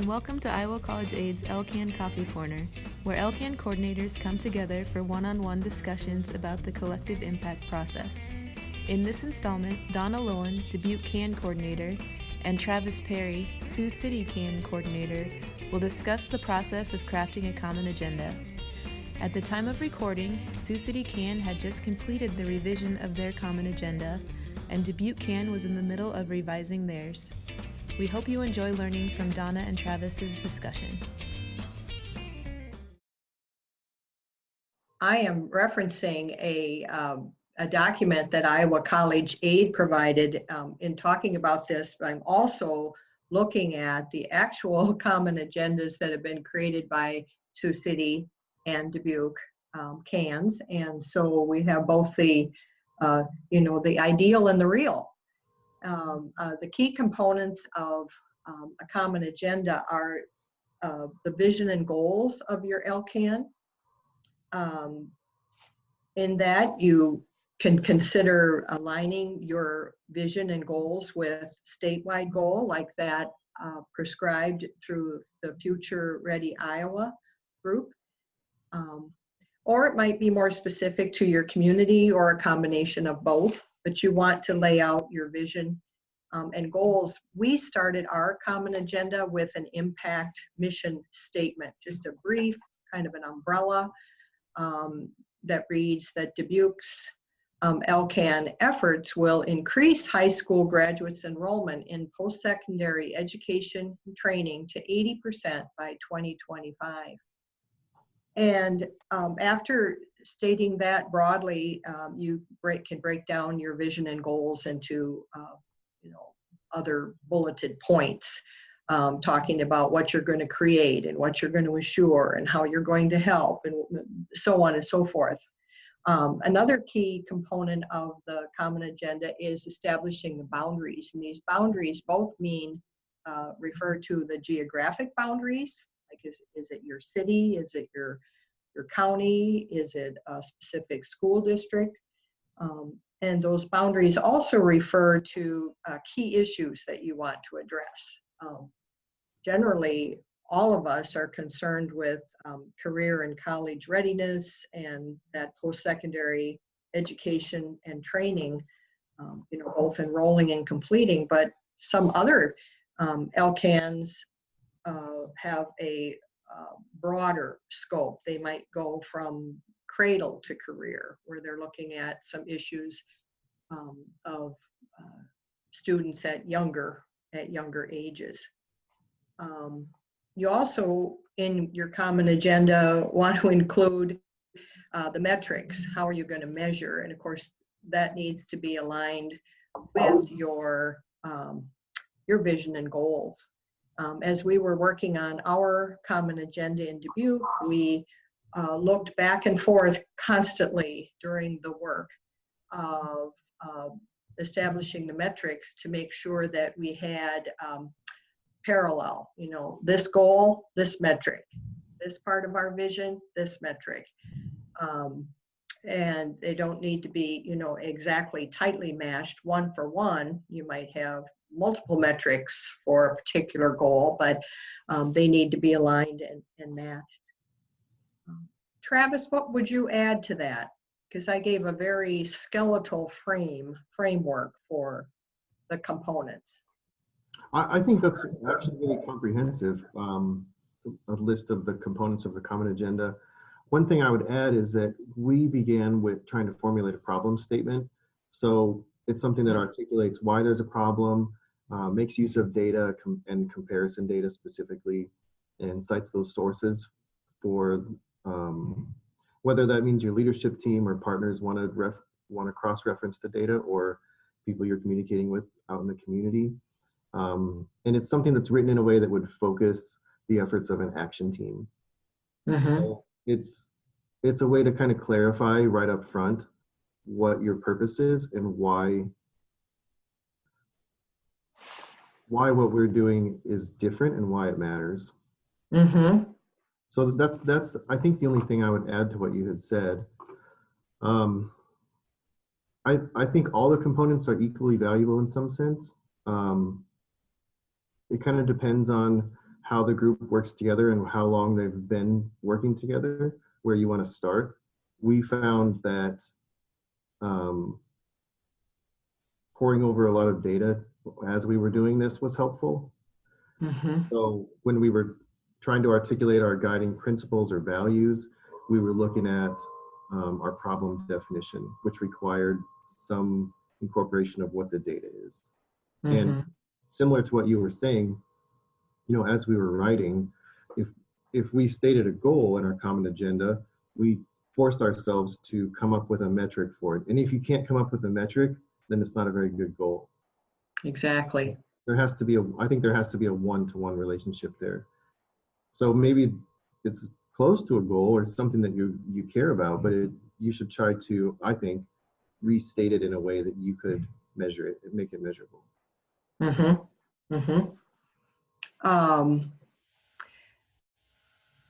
welcome to Iowa College Aid's LCAN Coffee Corner, where LCAN coordinators come together for one-on-one discussions about the collective impact process. In this installment, Donna Loewen, Dubuque CAN Coordinator, and Travis Perry, Sioux City CAN Coordinator, will discuss the process of crafting a common agenda. At the time of recording, Sioux City CAN had just completed the revision of their common agenda, and Dubuque CAN was in the middle of revising theirs. We hope you enjoy learning from Donna and Travis's discussion. I am referencing a document that Iowa College Aid provided in talking about this, but I'm also looking at the actual common agendas that have been created by Sioux City and Dubuque CANs. And so we have both the, the ideal and the real. The key components of a common agenda are the vision and goals of your LCAN. In that, you can consider aligning your vision and goals with statewide goal like that prescribed through the Future Ready Iowa group. Or it might be more specific to your community or a combination of both, but you want to lay out your vision and goals. We started our common agenda with an impact mission statement, just a brief kind of an umbrella that reads that Dubuque's LCAN efforts will increase high school graduates enrollment in post-secondary education and training to 80% by 2025. And after stating that broadly, you can break down your vision and goals into other bulleted points, talking about what you're going to create and what you're going to assure and how you're going to help and so on and so forth. Another key component of the common agenda is establishing the boundaries, and these boundaries both refer to the geographic boundaries, like is it your city, is it your county, is it a specific school district, and those boundaries also refer to key issues that you want to address. Generally, all of us are concerned with career and college readiness and that post-secondary education and training, both enrolling and completing, but some other LCANs have a broader scope. They might go from cradle to career, where they're looking at some issues of students at younger ages. You also, in your common agenda, want to include the metrics. How are you going to measure? And of course, that needs to be aligned with your vision and goals. As we were working on our common agenda in Dubuque, we looked back and forth constantly during the work of establishing the metrics to make sure that we had parallel, this goal, this metric, this part of our vision, this metric. And they don't need to be, exactly tightly matched one for one. You might have multiple metrics for a particular goal, but they need to be aligned and matched. Travis, what would you add to that? Because I gave a very skeletal framework for the components. I think that's actually really comprehensive, a list of the components of the common agenda. One thing I would add is that we began with trying to formulate a problem statement. So it's something that articulates why there's a problem, makes use of data and comparison data specifically, and cites those sources for whether that means your leadership team or partners want to cross-reference the data, or people you're communicating with out in the community. And it's something that's written in a way that would focus the efforts of an action team. Mm-hmm. So it's a way to kind of clarify right up front what your purpose is and why what we're doing is different and why it matters. Mm-hmm. So that's I think the only thing I would add to what you had said. I think all the components are equally valuable in some sense. It kind of depends on how the group works together and how long they've been working together, where you want to start. We found that pouring over a lot of data as we were doing this was helpful. So when we were trying to articulate our guiding principles or values, we were looking at our problem definition, which required some incorporation of what the data is. And similar to what you were saying, you know, as we were writing, if we stated a goal in our common agenda, we forced ourselves to come up with a metric for it. And if you can't come up with a metric, then it's not a very good goal. Exactly. There has to be I think there has to be a one-to-one relationship there. So maybe it's close to a goal or something that you care about, but you should try to, I think, restate it in a way that you could measure it and make it measurable.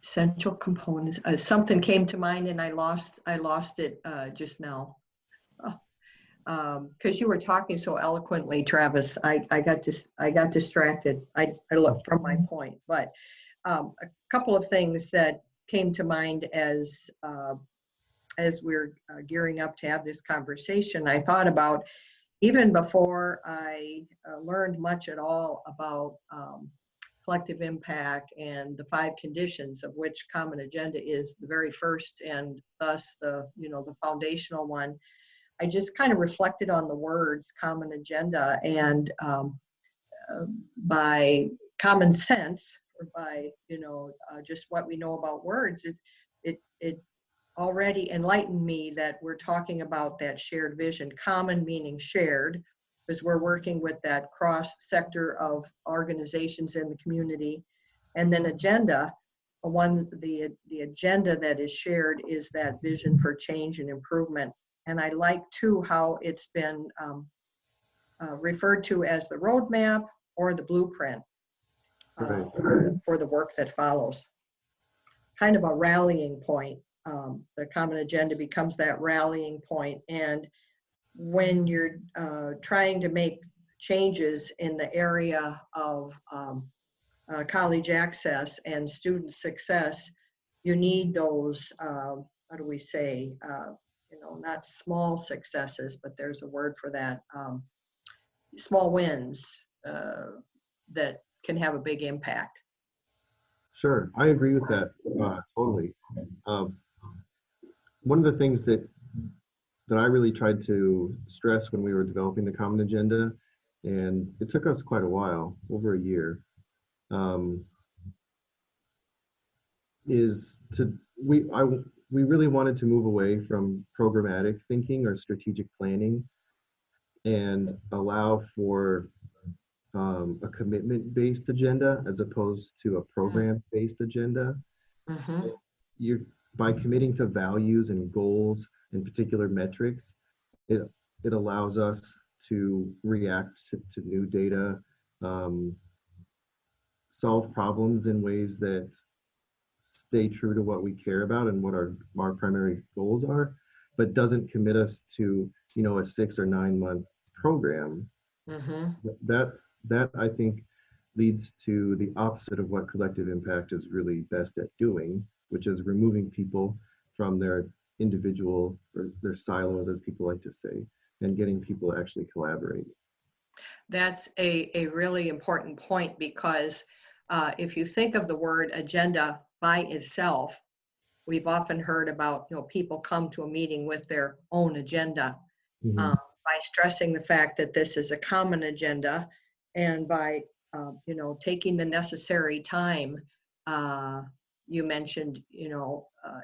Essential components. Something came to mind and I lost it just now. Because you were talking so eloquently, Travis, I got distracted. I looked from my point, but a couple of things that came to mind as we're gearing up to have this conversation. I thought about, even before I learned much at all about collective impact and the 5 conditions, of which common agenda is the very first and thus the foundational one. I just kind of reflected on the words common agenda, and by common sense, or by just what we know about words, it already enlightened me that we're talking about that shared vision. Common meaning shared, because we're working with that cross sector of organizations in the community. And then agenda, the agenda that is shared is that vision for change and improvement. And I like too how it's been referred to as the roadmap or the blueprint for the work that follows. Kind of a rallying point. The common agenda becomes that rallying point. And when you're trying to make changes in the area of college access and student success, you need those, how do we say, not small successes, but there's a word for that, small wins that can have a big impact. Sure, I agree with that totally. One of the things that I really tried to stress when we were developing the common agenda, and it took us quite a while, over a year, is we really wanted to move away from programmatic thinking or strategic planning and allow for a commitment-based agenda as opposed to a program-based agenda. So by committing to values and goals and particular metrics, it allows us to react to new data, solve problems in ways that stay true to what we care about and what our primary goals are, but doesn't commit us to a 6 or 9 month program. That I think leads to the opposite of what collective impact is really best at doing, which is removing people from their individual or their silos, as people like to say, and getting people to actually collaborate. That's a really important point, because if you think of the word agenda by itself, we've often heard about people come to a meeting with their own agenda. By stressing the fact that this is a common agenda, and by taking the necessary time, you mentioned,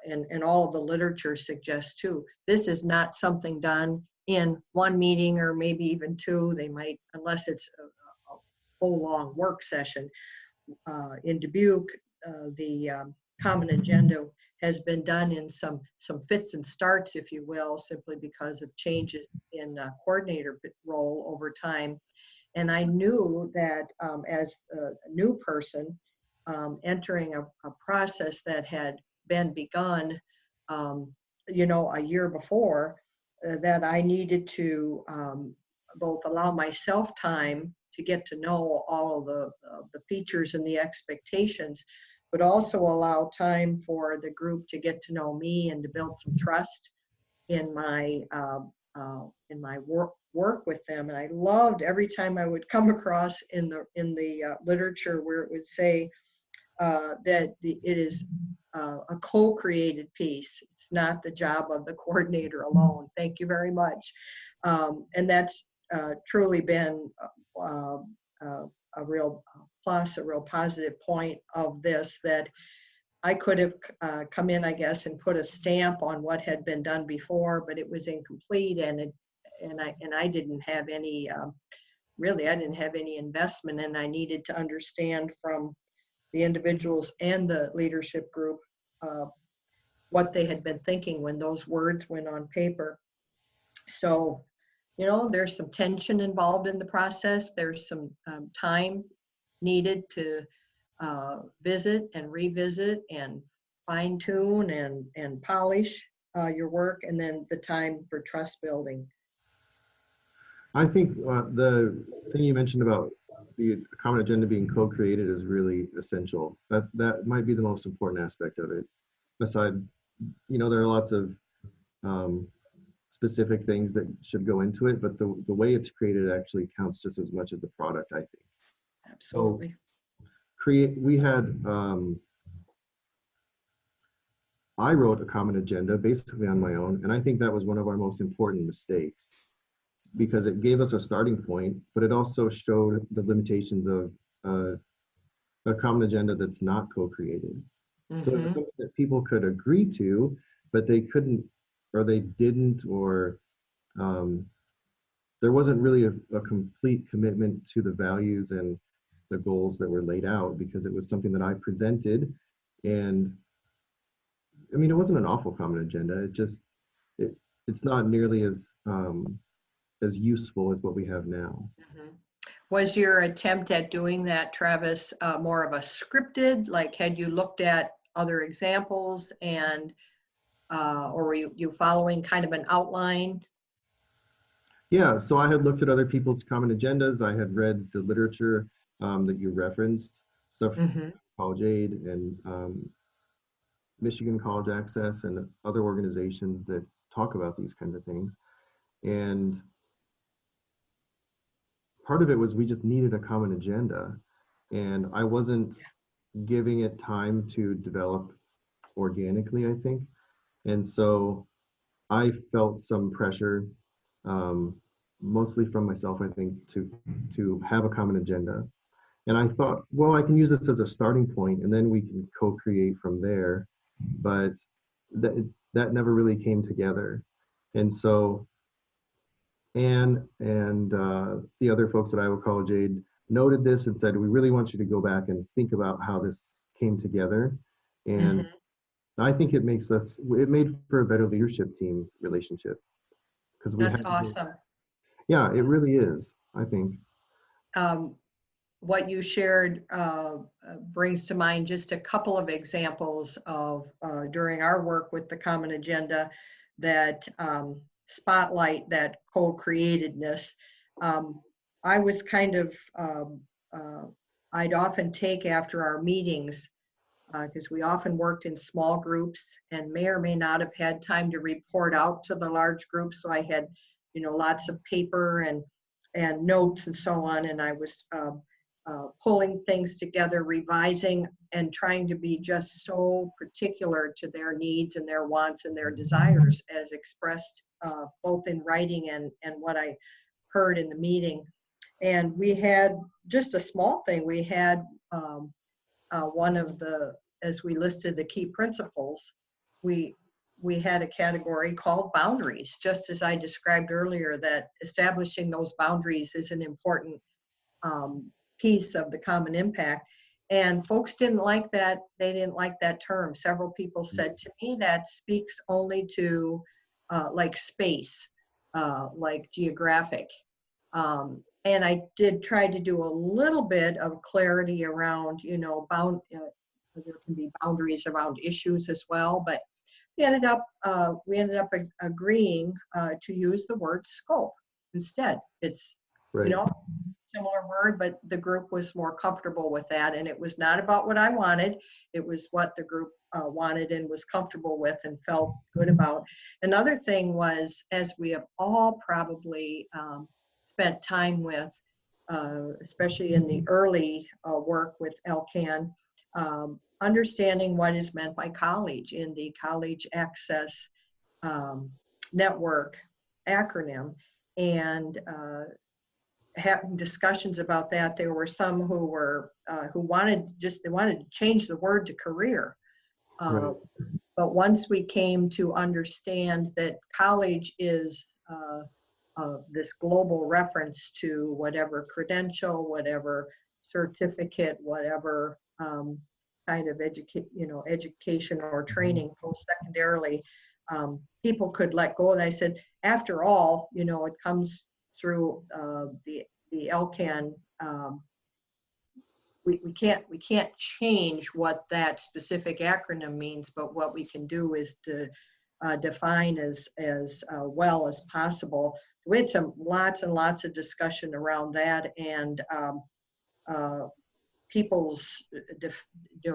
and all of the literature suggests too, this is not something done in one meeting or maybe even 2. They might, unless it's a full long work session. In Dubuque, the common agenda has been done in some fits and starts, if you will, simply because of changes in coordinator role over time. And I knew that as a new person entering a process that had been begun, a year before, that I needed to both allow myself time to get to know all of the features and the expectations, but also allow time for the group to get to know me and to build some trust in my work with them. And I loved every time I would come across in the literature where it would say that it is a co-created piece. It's not the job of the coordinator alone. Thank you very much. And that's truly been a real plus, a real positive point of this, that I could have come in, I guess, and put a stamp on what had been done before, but it was incomplete, and I didn't have any really, I didn't have any investment, and I needed to understand from the individuals and the leadership group what they had been thinking when those words went on paper. So, you know, there's some tension involved in the process. There's some time needed to visit and revisit and fine tune and polish your work, and then the time for trust building. I think the thing you mentioned about the common agenda being co-created is really essential. That might be the most important aspect of it. Aside, you know, there are lots of specific things that should go into it, but the way it's created actually counts just as much as the product, I think. Absolutely. So we had, I wrote a common agenda basically on my own, and I think that was one of our most important mistakes, because it gave us a starting point, but it also showed the limitations of a common agenda that's not co-created. So it was something that people could agree to, but they couldn't, or they didn't, or there wasn't really a complete commitment to the values and the goals that were laid out, because it was something that I presented. And I mean, it wasn't an awful common agenda. It just, it's not nearly as useful as what we have now. Was your attempt at doing that, Travis, more of a scripted, like had you looked at other examples and or were you following kind of an outline? Yeah, so I had looked at other people's common agendas. I had read the literature that you referenced, stuff from College Aid and Michigan College Access and other organizations that talk about these kinds of things. And part of it was we just needed a common agenda, and I wasn't giving it time to develop organically, I think. And so I felt some pressure, mostly from myself, I think, to have a common agenda. And I thought, well, I can use this as a starting point, and then we can co-create from there. But that never really came together. And so Anne and the other folks at Iowa College Aid noted this and said, we really want you to go back and think about how this came together. And I think it made for a better leadership team relationship. Because That's awesome. Yeah, it really is, I think. What you shared brings to mind just a couple of examples of during our work with the Common Agenda that spotlight that co-createdness. I was kind of, I'd often take after our meetings, because we often worked in small groups and may or may not have had time to report out to the large groups. So I had, you know, lots of paper and notes and so on, and I was pulling things together, revising, and trying to be just so particular to their needs and their wants and their desires as expressed both in writing and what I heard in the meeting. And we had just a small thing. We had one of the, as we listed the key principles, we had a category called boundaries, just as I described earlier, that establishing those boundaries is an important piece of the common impact. And folks didn't like that. They didn't like that term. Several people said to me that speaks only to like space, like geographic. And I did try to do a little bit of clarity around, you know, there can be boundaries around issues as well, but we ended up agreeing to use the word scope instead. It's Right. you know, similar word, but the group was more comfortable with that. And it was not about what I wanted. It was what the group wanted and was comfortable with and felt good about. Another thing was, as we have all probably spent time with, especially in the early work with LCAN, understanding what is meant by college in the college access network acronym, and having discussions about that. There were some who were who wanted to change the word to career. Right. But once we came to understand that college is this global reference to whatever credential, whatever certificate, whatever kind of education or training post-secondarily, people could let go. And I said, after all, it comes through the LCAN. We can't change what that specific acronym means, but what we can do is to define as well as possible. We had lots and lots of discussion around that, and people's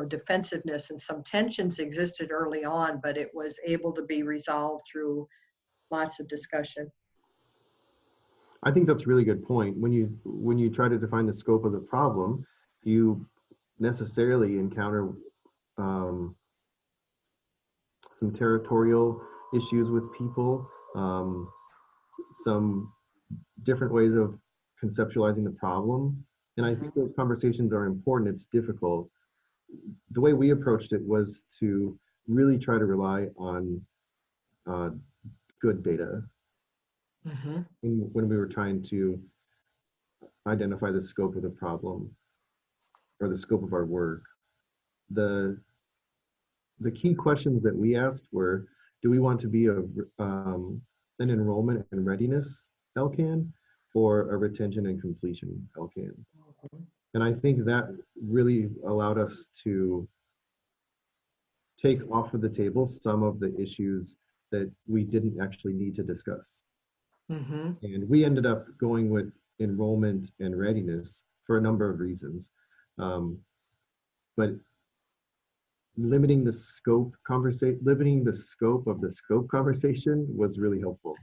defensiveness, and some tensions existed early on, but it was able to be resolved through lots of discussion. I think that's a really good point. When you try to define the scope of the problem, you necessarily encounter some territorial issues with people, some different ways of conceptualizing the problem. And I think those conversations are important. It's difficult. The way we approached it was to really try to rely on good data when we were trying to identify the scope of the problem or the scope of our work. The key questions that we asked were, do we want to be an enrollment and readiness LCAN or a retention and completion LCAN? And I think that really allowed us to take off of the table some of the issues that we didn't actually need to discuss. And we ended up going with enrollment and readiness for a number of reasons. But limiting the scope of the scope conversation was really helpful.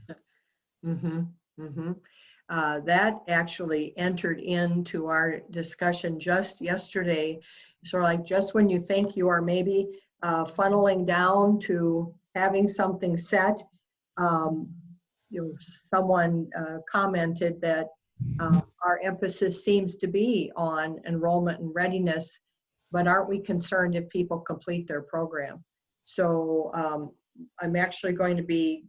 That actually entered into our discussion just yesterday. So like just when you think you are maybe funneling down to having something set, someone commented that our emphasis seems to be on enrollment and readiness, but aren't we concerned if people complete their program? So I'm actually going to be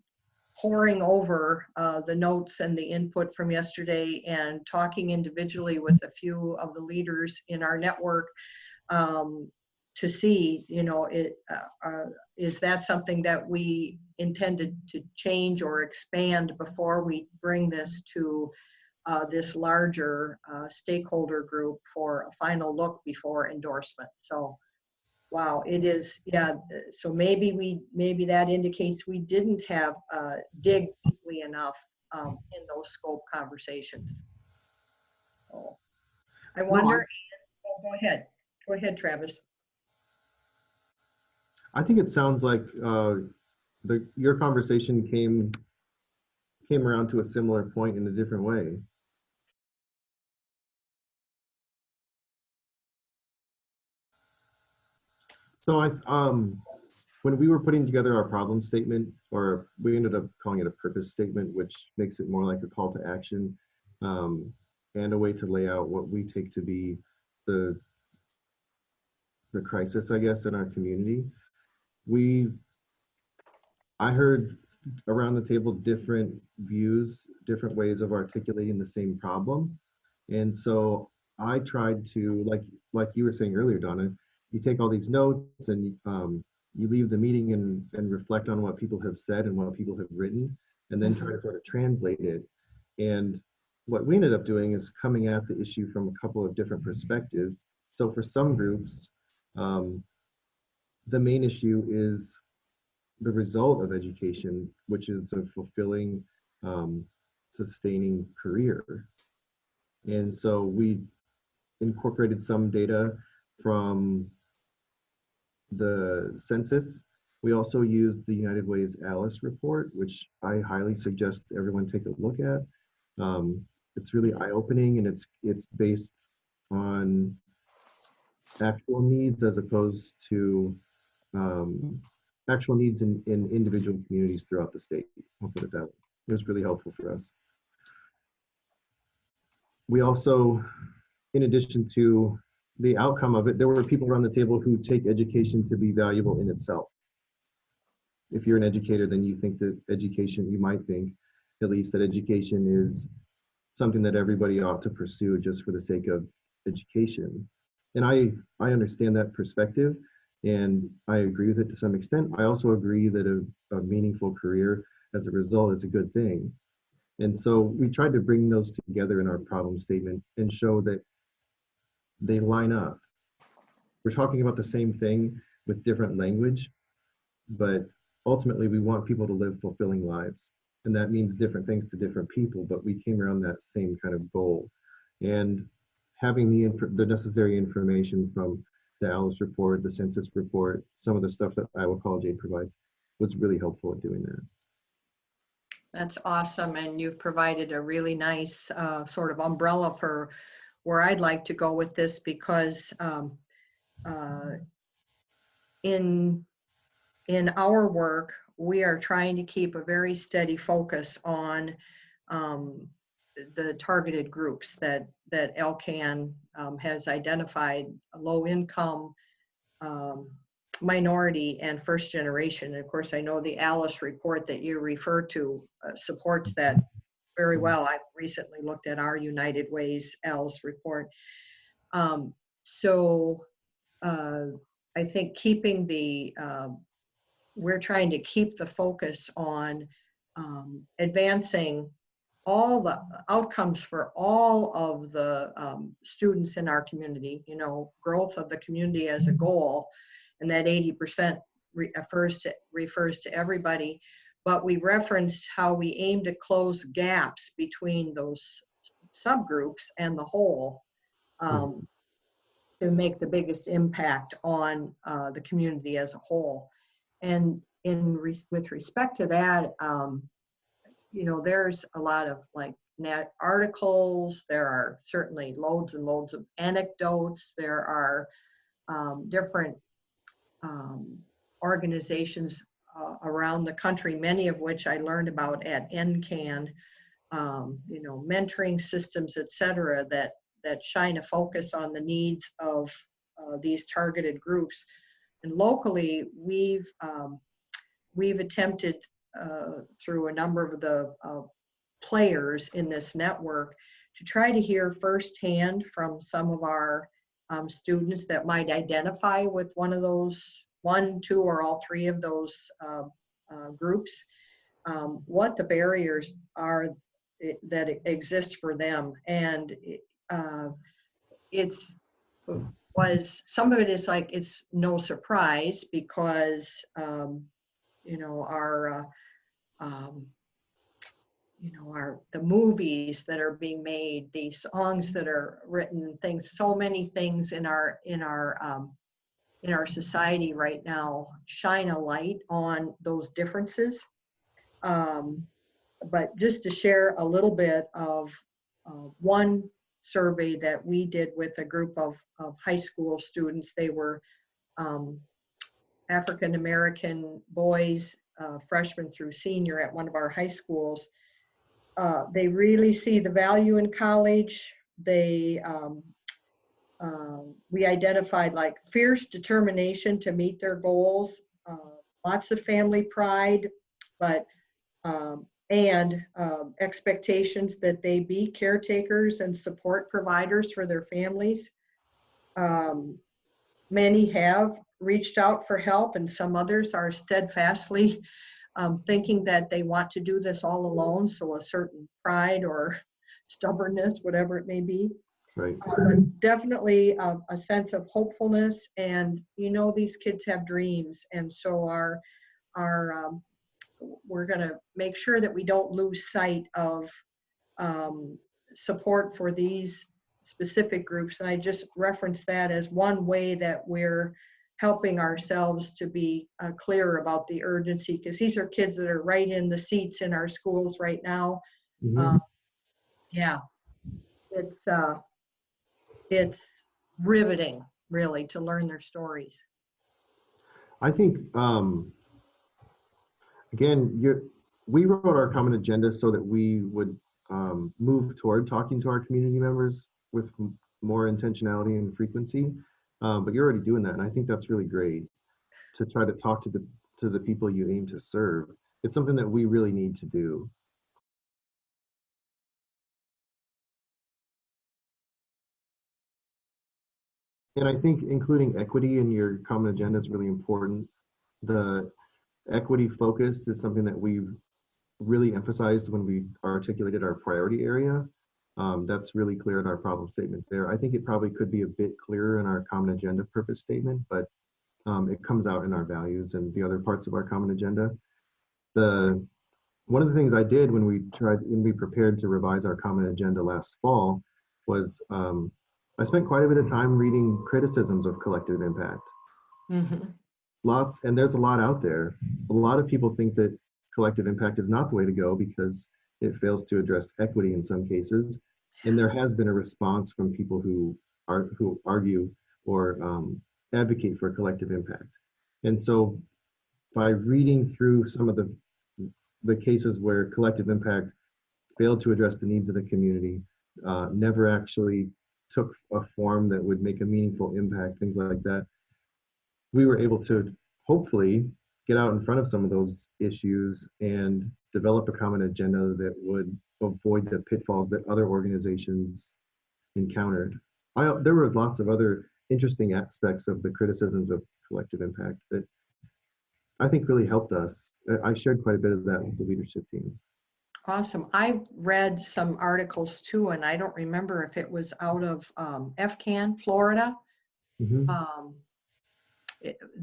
poring over the notes and the input from yesterday and talking individually with a few of the leaders in our network to see, is that something that we intended to change or expand before we bring this to this larger stakeholder group for a final look before endorsement. So, wow, it is, yeah. So maybe that indicates we didn't have dig deeply enough in those scope conversations. So, I wonder. Go ahead, Travis. I think it sounds like your conversation came around to a similar point in a different way. So when we were putting together our problem statement, or we ended up calling it a purpose statement, which makes it more like a call to action and a way to lay out what we take to be the crisis, I guess, in our community. I heard around the table different views, different ways of articulating the same problem. And so I tried to, like you were saying earlier, Donna, you take all these notes and you leave the meeting and reflect on what people have said and what people have written, and then try to sort of translate it. And what we ended up doing is coming at the issue from a couple of different perspectives. So for some groups, the main issue is the result of education, which is a fulfilling, sustaining career. And so we incorporated some data from the census. We also used the United Way's ALICE report, which I highly suggest everyone take a look at. It's really eye-opening, and it's based on actual needs as opposed to actual needs in individual communities throughout the state. I'll put it that way. It was really helpful for us. We also, in addition to the outcome of it, there were people around the table who take education to be valuable in itself. If you're an educator, then you think that education, you might think at least that education is something that everybody ought to pursue just for the sake of education. And I understand that perspective, and I agree with it to some extent. I also agree that a meaningful career as a result is a good thing. And so we tried to bring those together in our problem statement and show that they line up. We're talking about the same thing with different language, but ultimately we want people to live fulfilling lives. And that means different things to different people, but we came around that same kind of goal. And having the necessary information from the ALICE report, the census report, some of the stuff that Iowa College Aid provides was really helpful in doing that. That's awesome, and you've provided a really nice sort of umbrella for where I'd like to go with this, because in our work, we are trying to keep a very steady focus on the targeted groups that LCAN has identified: low income, minority, and first generation. And of course, I know the ALICE report that you refer to supports that very well. I've recently looked at our United Way's ALICE report. So I think keeping we're trying to keep the focus on advancing all the outcomes for all of the students in our community, growth of the community as a goal. And that 80% refers to everybody, but we referenced how we aim to close gaps between those subgroups and the whole to make the biggest impact on the community as a whole. And with respect to that, there's a lot of articles. There are certainly loads and loads of anecdotes. There are different organizations around the country, many of which I learned about at NCAN, mentoring systems, et cetera, that shine a focus on the needs of these targeted groups. And locally, we've attempted through a number of the players in this network to try to hear firsthand from some of our students that might identify with one, two, or all three of those groups, what the barriers are that exist for them. And some of it is like, it's no surprise, because the movies that are being made, the songs that are written, things, so many things in our society right now shine a light on those differences. But just to share a little bit of one survey that we did with a group of high school students. They were African American boys, freshman through senior at one of our high schools. They really see the value in college. We identified fierce determination to meet their goals, lots of family pride, but and expectations that they be caretakers and support providers for their families. Many have reached out for help, and some others are steadfastly thinking that they want to do this all alone, so a certain pride or stubbornness, whatever it may be. Right. Definitely a sense of hopefulness, and these kids have dreams, and so we're going to make sure that we don't lose sight of support for these specific groups. And I just reference that as one way that we're helping ourselves to be clear about the urgency, because these are kids that are right in the seats in our schools right now. Yeah, it's riveting, really, to learn their stories. I think, again, we wrote our common agenda so that we would move toward talking to our community members with more intentionality and frequency. But you're already doing that, and I think that's really great, to try to talk to the people you aim to serve. It's something that we really need to do. And I think including equity in your common agenda is really important. The equity focus is something that we've really emphasized when we articulated our priority area. That's really clear in our problem statement there. I think it probably could be a bit clearer in our common agenda purpose statement, but it comes out in our values and the other parts of our common agenda. One of the things I did when we prepared to revise our common agenda last fall was I spent quite a bit of time reading criticisms of collective impact. And there's a lot out there. A lot of people think that collective impact is not the way to go because it fails to address equity in some cases. And there has been a response from people who argue or advocate for collective impact. And so by reading through some of the cases where collective impact failed to address the needs of the community, never actually took a form that would make a meaningful impact, things like that, we were able to hopefully get out in front of some of those issues and develop a common agenda that would avoid the pitfalls that other organizations encountered. There were lots of other interesting aspects of the criticisms of collective impact that I think really helped us. I shared quite a bit of that with the leadership team. Awesome. I read some articles too, and I don't remember if it was out of LCAN, Florida.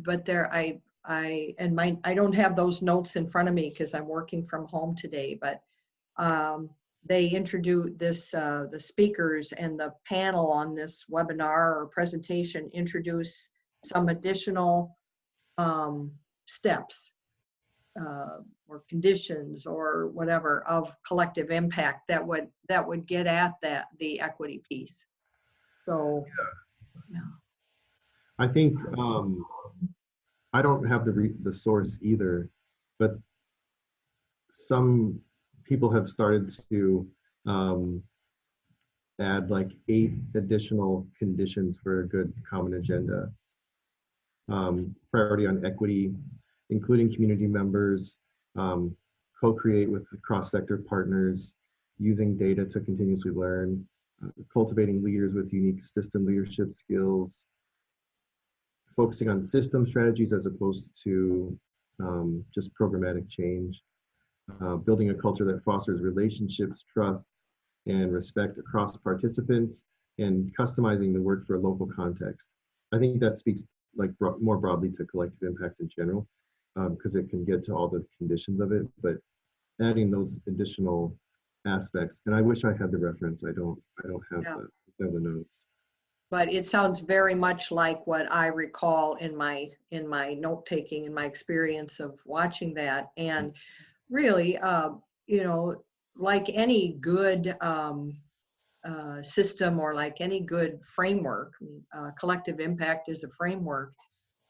But there, I don't have those notes in front of me because I'm working from home today, but they introduced this, the speakers and the panel on this webinar or presentation introduce some additional steps or conditions or whatever of collective impact that would get at the equity piece. So, yeah. I think I don't have the source either, but some people have started to add like 8 additional conditions for a good common agenda. Priority on equity, including community members, co-create with cross-sector partners, using data to continuously learn, cultivating leaders with unique system leadership skills, focusing on system strategies as opposed to just programmatic change, building a culture that fosters relationships, trust, and respect across participants, and customizing the work for a local context. I think that speaks like more broadly to collective impact in general, because it can get to all the conditions of it, but adding those additional aspects. And I wish I had the reference. I don't have the notes. But it sounds very much like what I recall in my note taking, in my experience of watching that. And really, you know, like any good system or like any good framework, collective impact is a framework.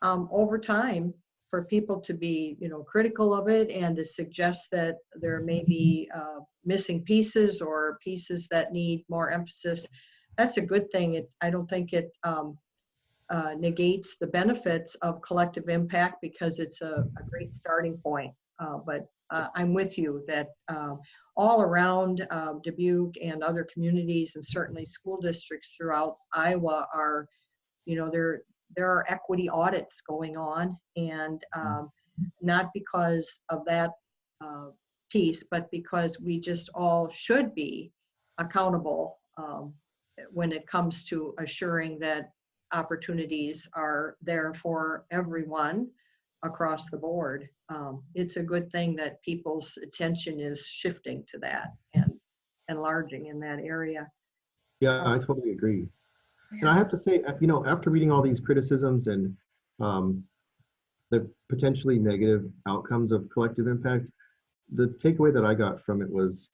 Over time, for people to be, you know, critical of it and to suggest that there may be missing pieces or pieces that need more emphasis, that's a good thing. I don't think it negates the benefits of collective impact because it's a great starting point. But I'm with you that all around Dubuque and other communities and certainly school districts throughout Iowa are, you know, there are equity audits going on, and not because of that piece, but because we just all should be accountable when it comes to assuring that opportunities are there for everyone across the board. It's a good thing that people's attention is shifting to that. And enlarging in that area. Yeah, I totally agree. And I have to say, you know, after reading all these criticisms and the potentially negative outcomes of collective impact, the takeaway that I got from it was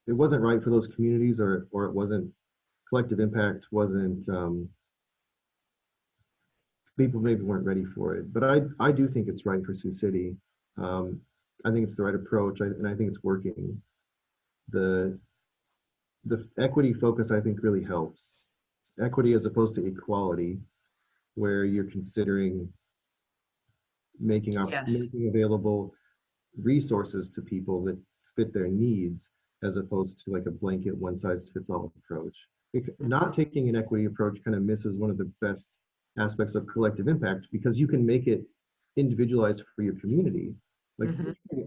it wasn't right for those communities, or it wasn't, collective impact wasn't, people maybe weren't ready for it. But I do think it's right for Sioux City. I think it's the right approach, and I think it's working. The equity focus, I think, really helps. Equity as opposed to equality, where you're considering making Yes. available resources to people that fit their needs, as opposed to like a blanket one size fits all approach. Not taking an equity approach kind of misses one of the best aspects of collective impact, because you can make it individualized for your community. Like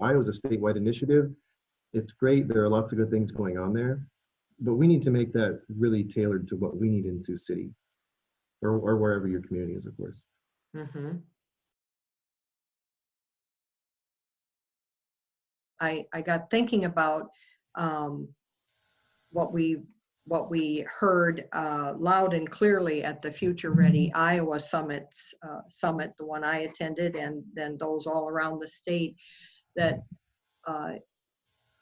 Iowa's a statewide initiative. It's great. There are lots of good things going on there, but we need to make that really tailored to what we need in Sioux City, or wherever your community is, of course. I got thinking about what we heard loud and clearly at the Future Ready Iowa summit, the one I attended, and then those all around the state, that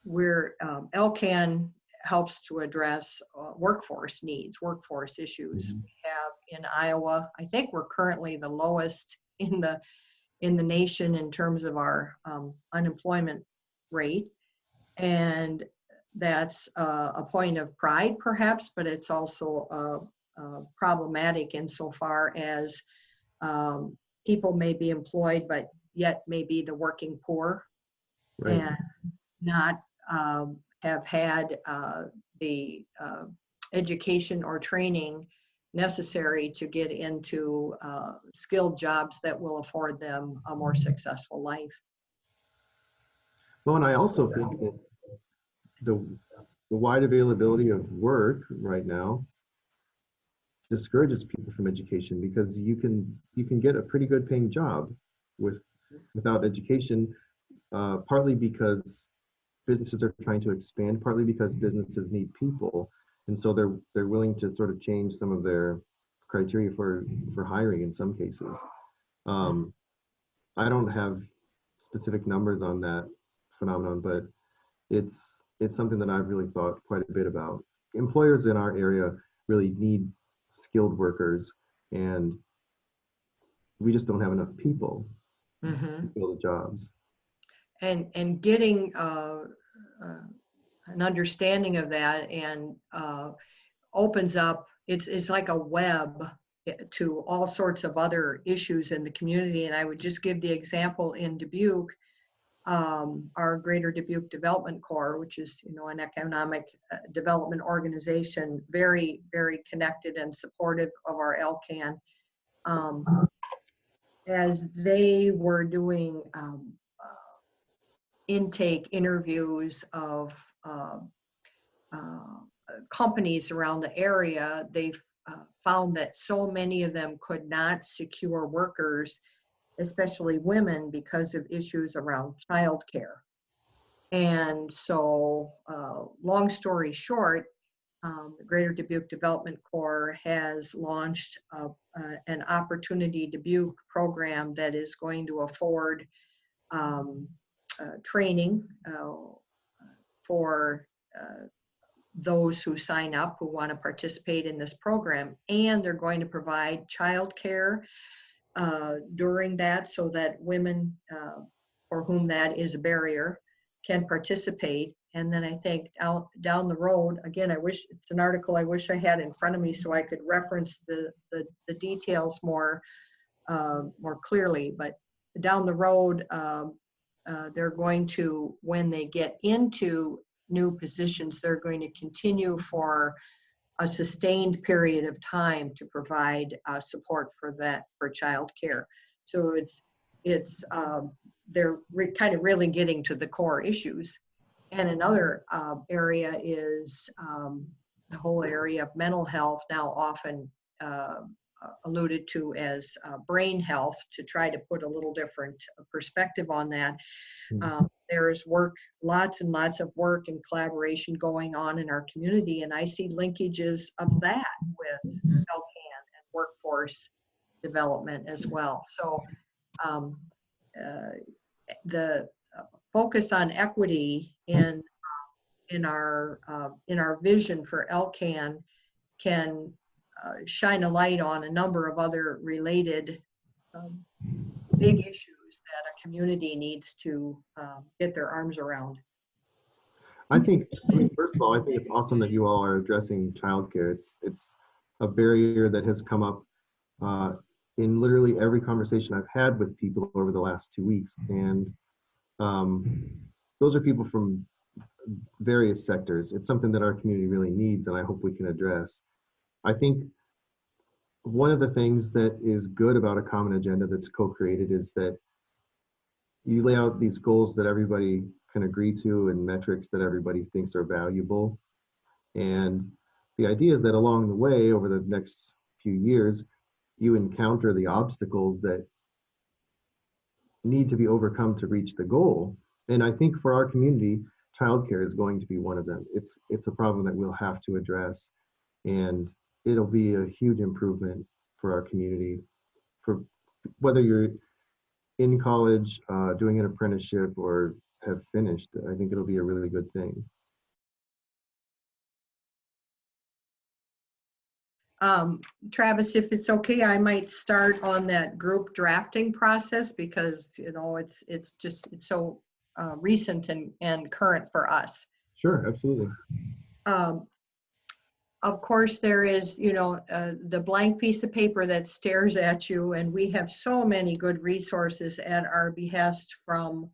LCAN helps to address workforce needs, workforce issues. We have in Iowa, I think we're currently the lowest in the nation in terms of our unemployment rate, and that's a point of pride perhaps, but it's also problematic insofar as people may be employed but yet may be the working poor, Right. and not have had the education or training necessary to get into skilled jobs that will afford them a more successful life. Well, and I also think that the wide availability of work right now discourages people from education, because you can get a pretty good paying job without education, partly because businesses are trying to expand, partly because businesses need people, and so they're willing to sort of change some of their criteria for hiring in some cases. I don't have specific numbers on that phenomenon, but it's something that I've really thought quite a bit about. Employers in our area really need skilled workers, and we just don't have enough people to fill the jobs. And getting an understanding of that, and opens up, it's like a web to all sorts of other issues in the community. And I would just give the example in Dubuque, our Greater Dubuque Development Corps, which is, you know, an economic development organization, very, very connected and supportive of our LCAN. As they were doing intake interviews of companies around the area, they found that so many of them could not secure workers, especially women, because of issues around childcare. And so, long story short, the Greater Dubuque Development Corps has launched an Opportunity Dubuque program that is going to afford training for those who sign up, who want to participate in this program, and they're going to provide childcare during that, so that women for whom that is a barrier can participate. And then I think down the road, again, I wish, it's an article I wish I had in front of me so I could reference the details more clearly, but down the road, they're going to, when they get into new positions, they're going to continue for a sustained period of time to provide support for child care. So they're kind of really getting to the core issues. And another area is the whole area of mental health, now often alluded to as brain health, to try to put a little different perspective on that. There is work, lots and lots of work and collaboration going on in our community, and I see linkages of that with LCAN and workforce development as well. So the focus on equity in our vision for LCAN can shine a light on a number of other related big issues that a community needs to get their arms around. I mean, first of all, I think it's awesome that you all are addressing childcare. It's a barrier that has come up in literally every conversation I've had with people over the last 2 weeks. And those are people from various sectors. It's something that our community really needs, and I hope we can address. I think one of the things that is good about a common agenda that's co-created is that you lay out these goals that everybody can agree to and metrics that everybody thinks are valuable. And the idea is that along the way, over the next few years, you encounter the obstacles that need to be overcome to reach the goal. And I think for our community, childcare is going to be one of them. It's a problem that we'll have to address, and it'll be a huge improvement for our community, for whether you're in college, doing an apprenticeship, or have finished. I think it'll be a really good thing. Travis, if it's okay, I might start on that group drafting process, because it's so recent and current for us. Sure, absolutely. Of course, there is, the blank piece of paper that stares at you, and we have so many good resources at our behest from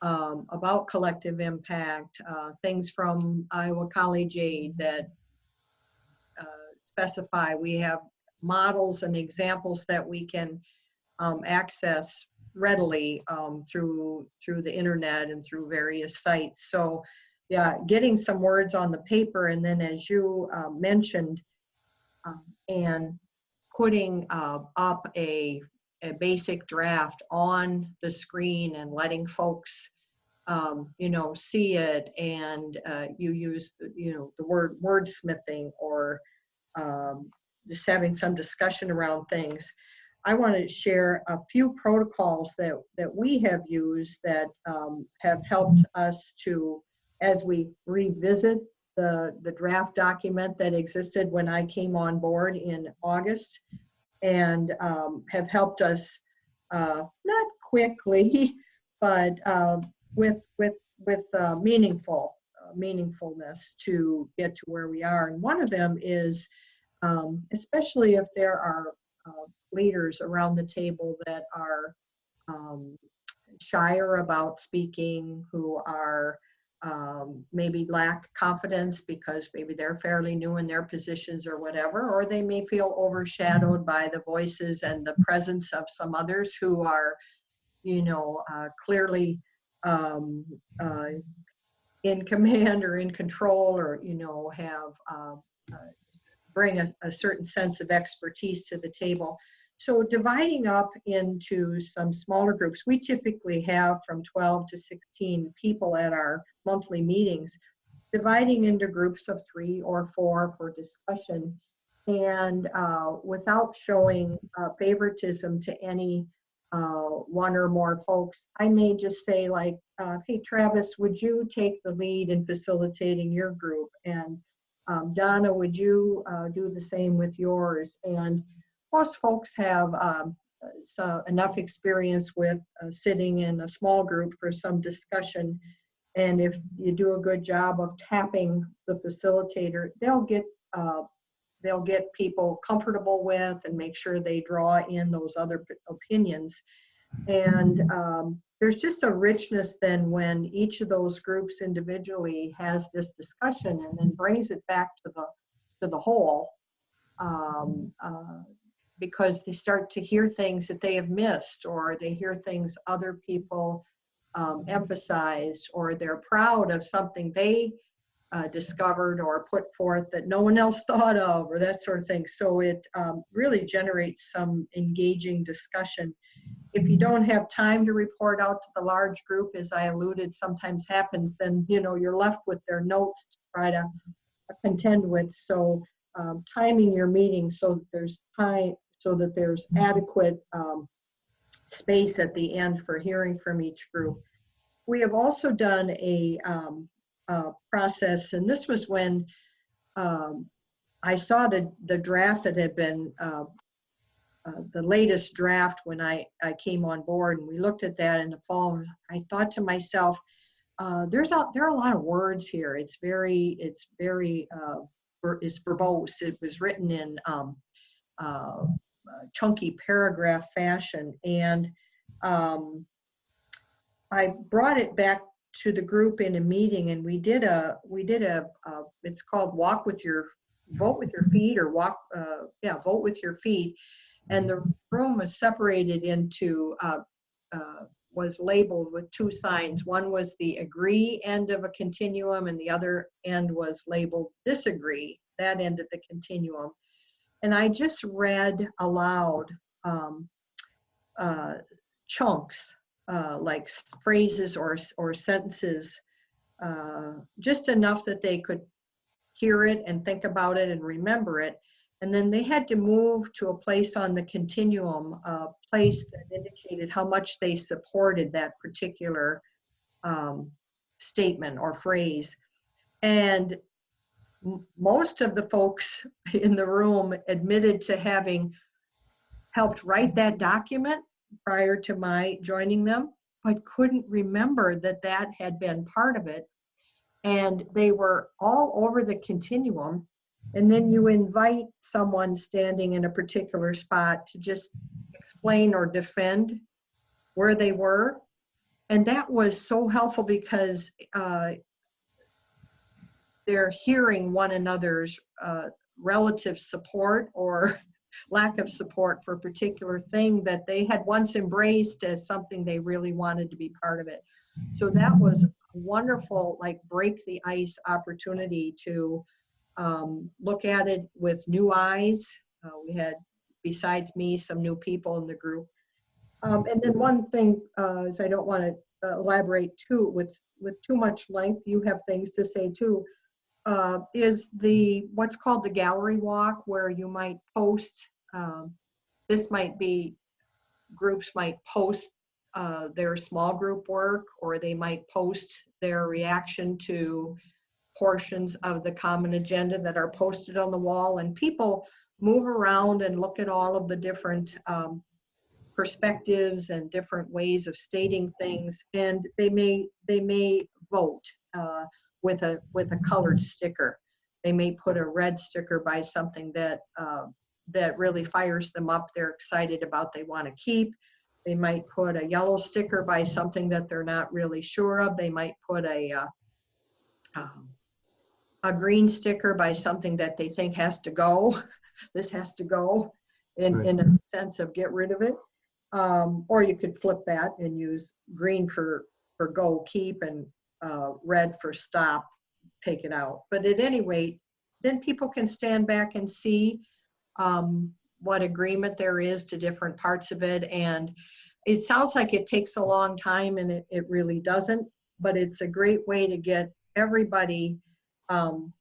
about collective impact, things from Iowa College Aid that specify. We have models and examples that we can access readily through the internet and through various sites. So yeah, getting some words on the paper, and then as you mentioned, and putting up a basic draft on the screen and letting folks see it, and you use the word wordsmithing, or just having some discussion around things. I want to share a few protocols that we have used that have helped us to, as we revisit the draft document that existed when I came on board in August, and have helped us not quickly, but with meaningfulness to get to where we are. And one of them is, especially if there are leaders around the table that are shyer about speaking, who are maybe lack confidence because maybe they're fairly new in their positions or whatever, or they may feel overshadowed by the voices and the presence of some others who are, clearly in command or in control, or have bring a certain sense of expertise to the table. So dividing up into some smaller groups, we typically have from 12 to 16 people at our monthly meetings, dividing into groups of 3 or 4 for discussion, and without showing favoritism to any one or more folks. I may just say, like, hey, Travis, would you take the lead in facilitating your group? And Donna, would you do the same with yours? And most folks have enough experience with sitting in a small group for some discussion. And if you do a good job of tapping the facilitator, they'll get people comfortable with and make sure they draw in those other opinions. And there's just a richness then when each of those groups individually has this discussion and then brings it back to the whole, because they start to hear things that they have missed, or they hear things other people emphasize, or they're proud of something they discovered or put forth that no one else thought of, or that sort of thing. So it really generates some engaging discussion. If you don't have time to report out to the large group, as I alluded, sometimes happens, then you're left with their notes to try to contend with. So timing your meeting so that there's time, so that there's adequate space at the end for hearing from each group. We have also done a process, and this was when I saw the draft that had been the latest draft when I came on board, and we looked at that in the fall. And I thought to myself, there are a lot of words here. It's verbose. It was written in chunky paragraph fashion, and I brought it back to the group in a meeting, and we did a it's called vote with your feet, or vote with your feet. And the room was separated into was labeled with two signs. One was the agree end of a continuum, and the other end was labeled disagree, that end of the continuum. And I just read aloud chunks, like phrases or sentences, just enough that they could hear it and think about it and remember it. And then they had to move to a place on the continuum, a place that indicated how much they supported that particular statement or phrase. And most of the folks in the room admitted to having helped write that document prior to my joining them, but couldn't remember that had been part of it. And they were all over the continuum. And then you invite someone standing in a particular spot to just explain or defend where they were. And that was so helpful because they're hearing one another's relative support or lack of support for a particular thing that they had once embraced as something they really wanted to be part of it. So that was a wonderful, like, break the ice opportunity to look at it with new eyes. We had, besides me, some new people in the group. And then one thing is, I don't want to elaborate with too much length. You have things to say too. Is what's called the gallery walk, where you might post, this might be, groups might post their small group work, or they might post their reaction to portions of the common agenda that are posted on the wall, and people move around and look at all of the different perspectives and different ways of stating things, and they may vote with a colored sticker. They may put a red sticker by something that really fires them up, they're excited about, they want to keep. They might put a yellow sticker by something that they're not really sure of. They might put a green sticker by something that they think has to go. This has to go, in a sense of get rid of it. Or you could flip that and use green for go, keep, and red for stop, take it out. But at any rate, then people can stand back and see what agreement there is to different parts of it. And it sounds like it takes a long time, and it really doesn't, but it's a great way to get everybody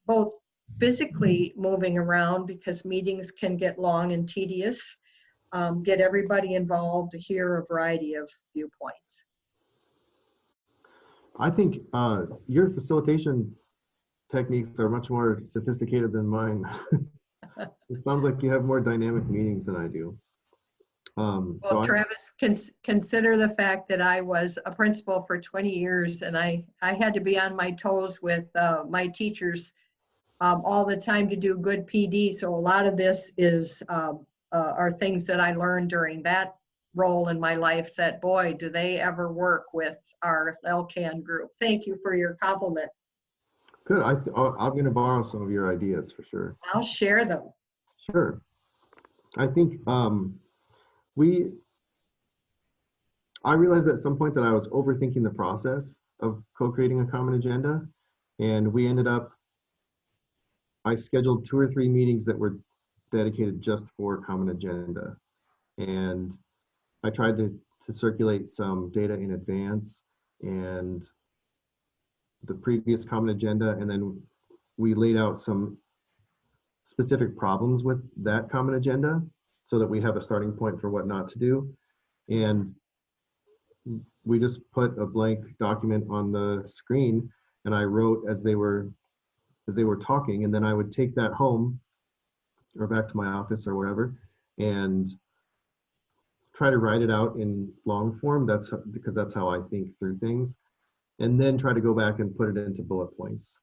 both physically moving around, because meetings can get long and tedious, get everybody involved to hear a variety of viewpoints. I think your facilitation techniques are much more sophisticated than mine. It sounds like you have more dynamic meetings than I do. Well, Travis, consider the fact that I was a principal for 20 years, and I had to be on my toes with my teachers all the time to do good PD. So a lot of this are things that I learned during that role in my life that, boy, do they ever work with our LCAN group. Thank you for your compliment. Good. I'm going to borrow some of your ideas for sure. I'll share them. Sure. I think I realized at some point that I was overthinking the process of co-creating a common agenda, and we ended up I scheduled 2 or 3 meetings that were dedicated just for common agenda. And I tried to circulate some data in advance and the previous common agenda, and then we laid out some specific problems with that common agenda so that we have a starting point for what not to do. And we just put a blank document on the screen, and I wrote as they were talking, and then I would take that home or back to my office or wherever and try to write it out in long form. That's because that's how I think through things, and then try to go back and put it into bullet points.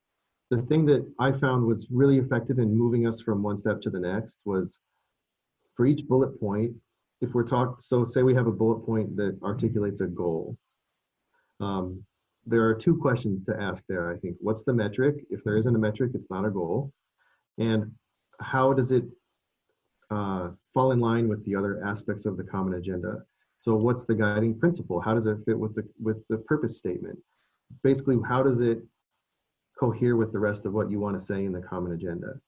The thing that I found was really effective in moving us from one step to the next was for each bullet point, if we're talking, so say we have a bullet point that articulates a goal. There are 2 questions to ask there, I think. What's the metric? If there isn't a metric, it's not a goal. And how does it fall in line with the other aspects of the common agenda? So what's the guiding principle? How does it fit with the purpose statement? Basically, how does it cohere with the rest of what you want to say in the common agenda?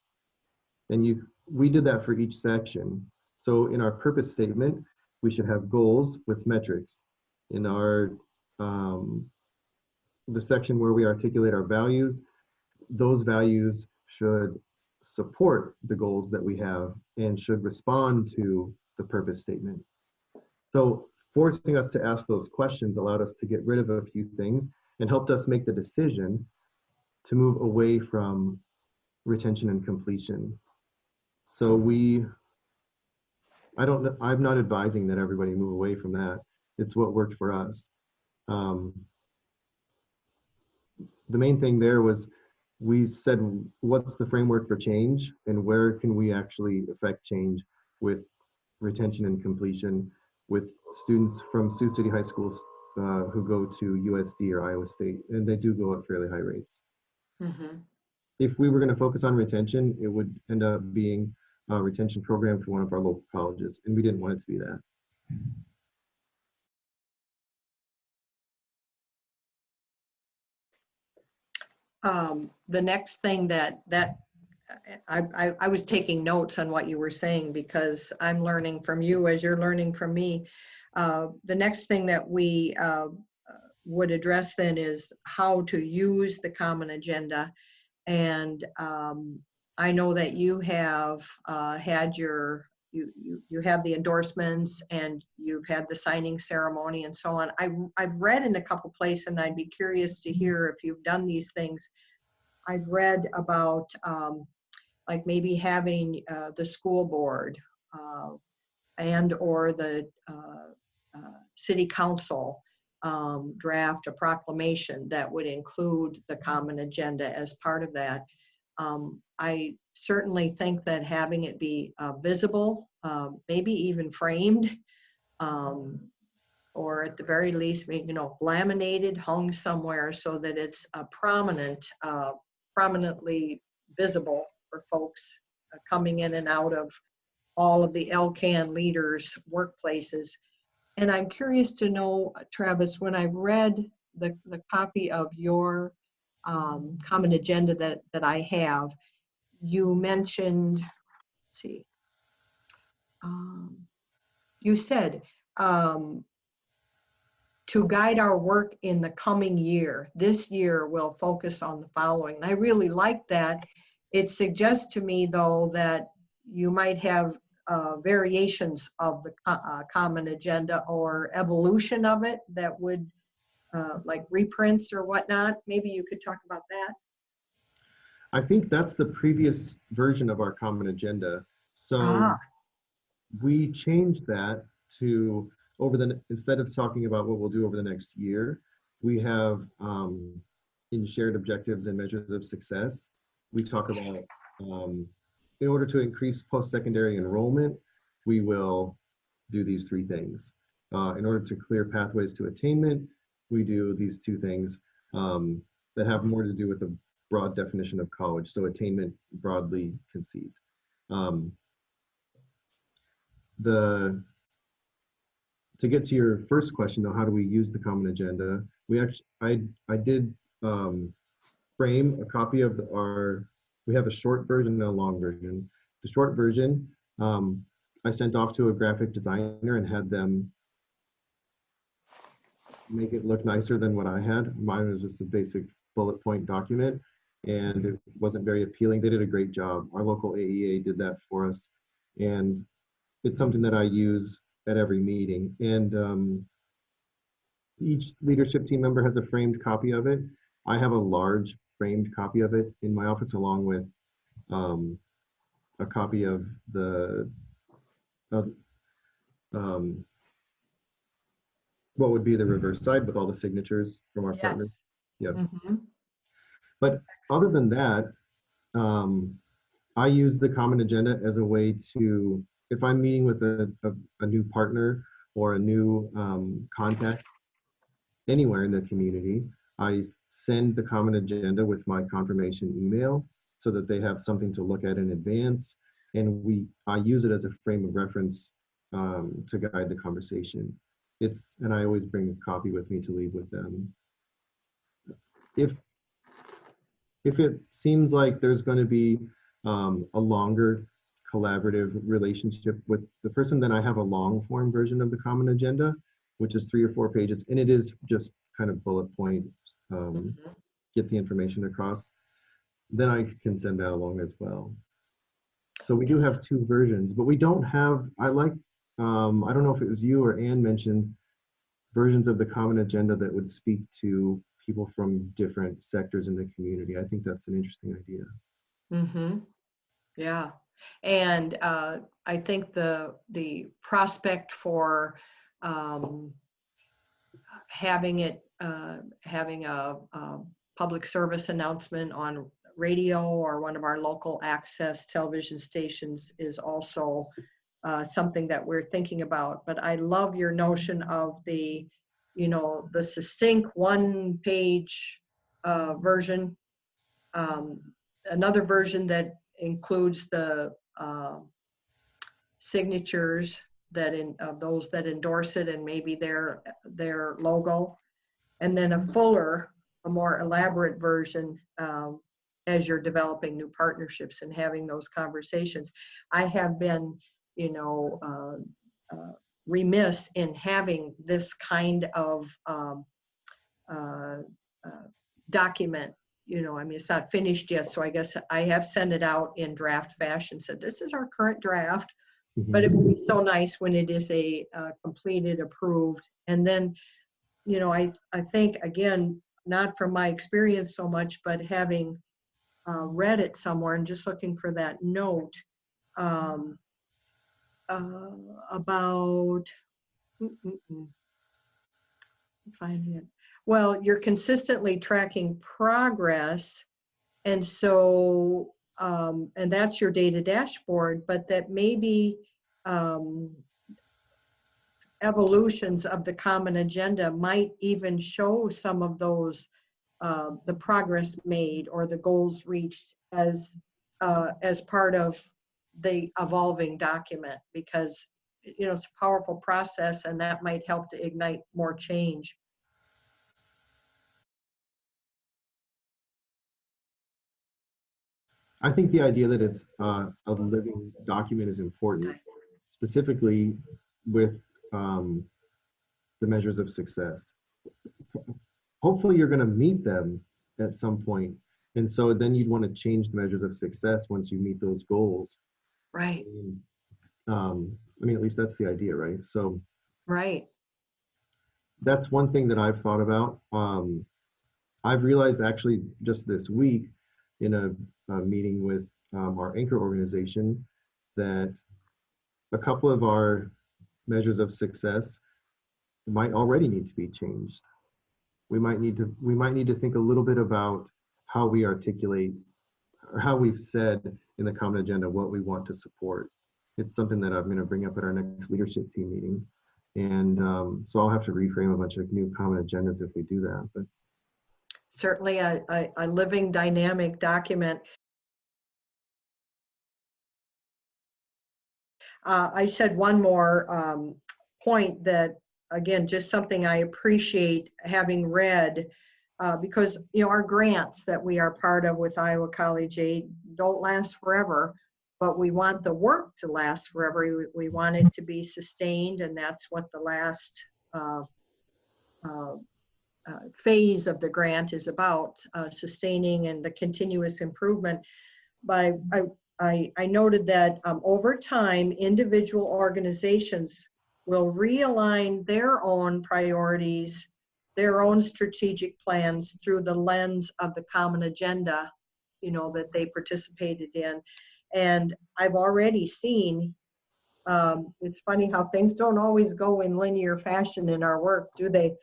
And we did that for each section. So in our purpose statement, we should have goals with metrics. In our the section where we articulate our values, those values should support the goals that we have and should respond to the purpose statement. So forcing us to ask those questions allowed us to get rid of a few things and helped us make the decision to move away from retention and completion. So I'm not advising that everybody move away from that. It's what worked for us. The main thing there was we said, what's the framework for change and where can we actually affect change with retention and completion with students from Sioux City High Schools who go to USD or Iowa State, and they do go at fairly high rates. Mhm. If we were going to focus on retention, it would end up being a retention program for one of our local colleges, and we didn't want it to be that. The next thing that I was taking notes on what you were saying because I'm learning from you as you're learning from me. The next thing that we would address then is how to use the common agenda. And I know that you have had you have the endorsements and you've had the signing ceremony and so on. I've read in a couple places, and I'd be curious to hear if you've done these things. I've read about like maybe having the school board and or the city council draft a proclamation that would include the common agenda as part of that. I certainly think that having it be visible, maybe even framed, or at the very least, laminated, hung somewhere so that it's prominently visible for folks coming in and out of all of the LCAN leaders' workplaces. And I'm curious to know, Travis, when I've read the copy of your common agenda that I have, you mentioned, let's see, you said to guide our work in the coming year. This year we'll focus on the following. And I really like that. It suggests to me, though, that you might have variations of the common agenda or evolution of it that would, like reprints or whatnot. Maybe you could talk about that. I think that's the previous version of our common agenda. So we changed that to instead of talking about what we'll do over the next year, we have in shared objectives and measures of success, we talk about in order to increase post-secondary enrollment, we will do these 3 things. In order to clear pathways to attainment, we do these 2 things that have more to do with the broad definition of college, so attainment broadly conceived. To get to your first question, though, how do we use the common agenda? I did frame a copy of our We have a short version and a long version. The short version, I sent off to a graphic designer and had them make it look nicer than what I had. Mine was just a basic bullet point document, and it wasn't very appealing. They did a great job. Our local AEA did that for us, and it's something that I use at every meeting. And each leadership team member has a framed copy of it. I have a large framed copy of it in my office, along with a copy of the what would be the reverse side with all the signatures from our partners. Yes. Yeah. Mm-hmm. But other than that, I use the common agenda as a way to, if I'm meeting with a new partner or a new contact anywhere in the community, I send the common agenda with my confirmation email so that they have something to look at in advance. And I use it as a frame of reference to guide the conversation. And I always bring a copy with me to leave with them. If it seems like there's going to be a longer collaborative relationship with the person, then I have a long form version of the common agenda, which is 3 or 4 pages, and it is just kind of bullet point, get the information across. Then I can send that along as well. So we do have 2 versions, but we don't have, I don't know if it was you or Ann mentioned versions of the common agenda that would speak to people from different sectors in the community. I think that's an interesting idea. Mm-hmm. Yeah. And I think the prospect for having a public service announcement on radio or one of our local access television stations is also something that we're thinking about. But I love your notion of the succinct 1-page version. Another version that includes the signatures of those that endorse it and maybe their logo, and then a more elaborate version as you're developing new partnerships and having those conversations. I have been, remiss in having this kind of document. It's not finished yet, so I guess I have sent it out in draft fashion, said this is our current draft, but it would be so nice when it is a completed, approved. And then, I think, again, not from my experience so much, but having read it somewhere and just looking for that note about, finding it. Well, you're consistently tracking progress. And so, and that's your data dashboard, but that maybe evolutions of the common agenda might even show some of those, the progress made or the goals reached as part of the evolving document, because it's a powerful process and that might help to ignite more change. I think the idea that it's a living document is important, specifically with the measures of success. Hopefully you're going to meet them at some point. And so then you'd want to change the measures of success once you meet those goals. Right. At least that's the idea, right? So right. That's one thing that I've thought about. I've realized actually just this week in a meeting with our anchor organization that a couple of our measures of success might already need to be changed. We might need to think a little bit about how we articulate, or how we've said in the common agenda what we want to support. It's something that I'm going to bring up at our next leadership team meeting. And so I'll have to reframe a bunch of new common agendas if we do that. But certainly a living, dynamic document. I just had one more point that, again, just something I appreciate having read because, you know, our grants that we are part of with Iowa College Aid don't last forever, but we want the work to last forever. We want it to be sustained, and that's what the last phase of the grant is about, sustaining and the continuous improvement. But I noted that over time, individual organizations will realign their own priorities, their own strategic plans through the lens of the common agenda, you know, that they participated in. And I've already seen, it's funny how things don't always go in linear fashion in our work, do they?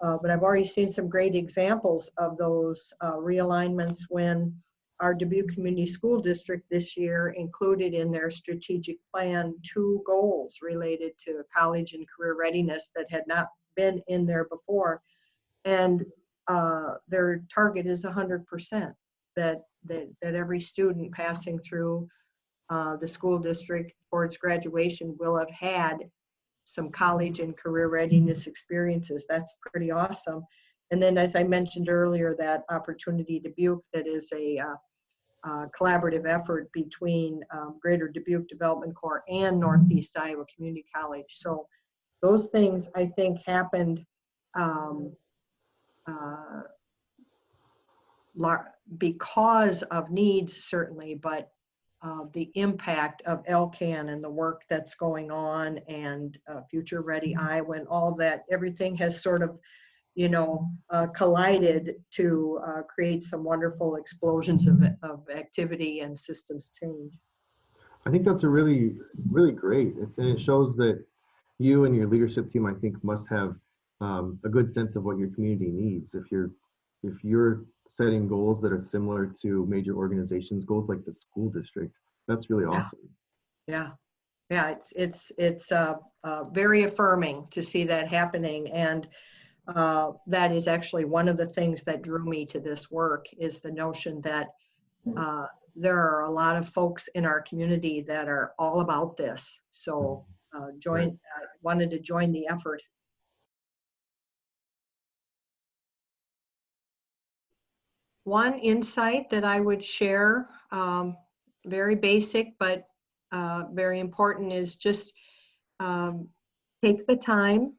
But I've already seen some great examples of those realignments when our Dubuque Community School District this year included in their strategic plan 2 goals related to college and career readiness that had not been in there before. And their target is 100%, that every student passing through the school district towards graduation will have had some college and career readiness experiences. That's pretty awesome. And then, as I mentioned earlier, that Opportunity Dubuque, that is a collaborative effort between Greater Dubuque Development Corps and Northeast Iowa Community College. So those things, I think, happened because of needs, certainly, but the impact of LCAN and the work that's going on, and Future Ready Iowa and all that, everything has sort of, you know, collided to create some wonderful explosions of activity and systems change. I think that's a really, really great, and it shows that you and your leadership team, I think, must have a good sense of what your community needs. If you're setting goals that are similar to major organizations' goals, like the school district, that's really awesome. Yeah, it's very affirming to see that happening, and that is actually one of the things that drew me to this work, is the notion that there are a lot of folks in our community that are all about this. So wanted to join the effort. One insight that I would share, very basic but very important, is just take the time,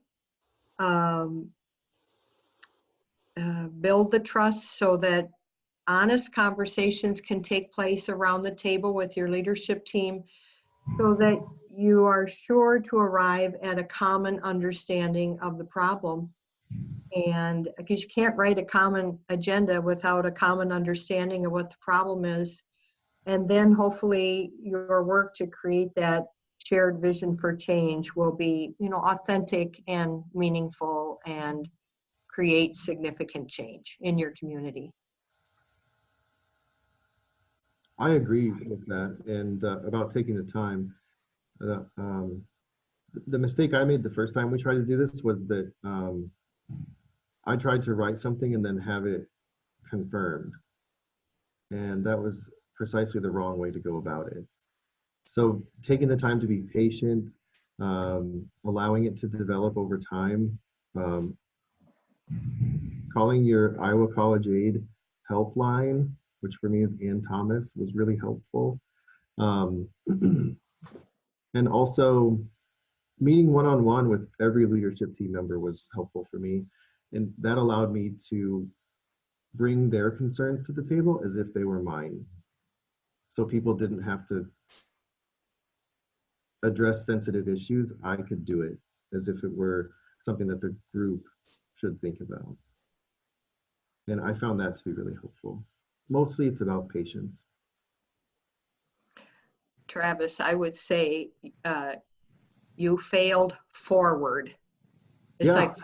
build the trust so that honest conversations can take place around the table with your leadership team, so that you are sure to arrive at a common understanding of the problem. And because you can't write a common agenda without a common understanding of what the problem is. And then hopefully your work to create that shared vision for change will be, you know, authentic and meaningful and create significant change in your community. I agree with that. And about taking the time, the mistake I made the first time we tried to do this was that I tried to write something and then have it confirmed. And that was precisely the wrong way to go about it. So taking the time to be patient, allowing it to develop over time, calling your Iowa College Aid helpline, which for me is Ann Thomas, was really helpful. And also meeting one-on-one with every leadership team member was helpful for me. And that allowed me to bring their concerns to the table as if they were mine. So people didn't have to address sensitive issues. I could do it as if it were something that the group should think about. And I found that to be really helpful. Mostly it's about patience. Travis, I would say you failed forward. It's like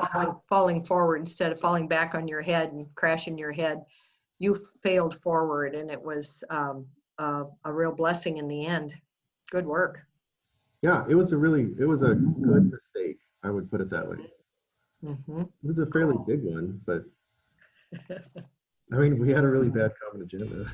falling forward instead of falling back on your head and crashing your head. You failed forward, and it was a real blessing in the end. Good work. Yeah, it was a good mistake. I would put it that way. Mm-hmm. It was a fairly big one, but I mean, we had a really bad common agenda.